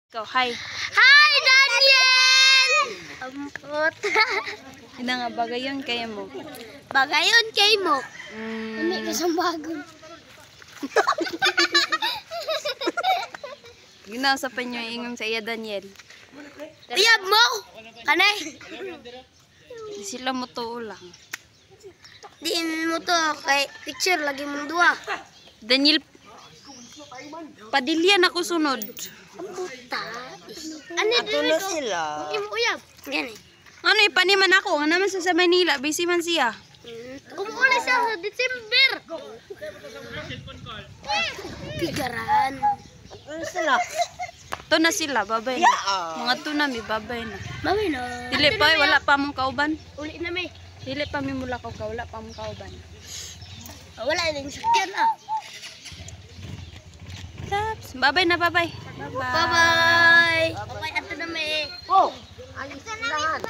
Ikaw, hi. Hi, Daniel! Ampot. Ina nga bagayon kaya mo. Bagayon kay mo. Hindi ka sa bago. Ginasa pa niyo ingon sa iya, Daniel. Uyab mo! Kanay! Di sila mo to lang. Di mo to kay picture lagi mong dua. Daniel, padilyan ako sunod. Amputa. Ano dito sila? Hindi mo uyab. Gani. Ano, ipaniman ako. Nga naman sa Manila. Busy man siya. Umuulit siya sa December. Pigaran. Ano sila? Ito na sila, babay na. Mga to na, may babay na. Mami na. Dili pa, wala pa mong kauban. Uli na may. Dili pa may mula ka, wala pa mong kauban. Wala na yung sakyan ah. Taps, babay na, babay. Bye-bye. Bye-bye. Ato na may. Oh! Alis na lahat.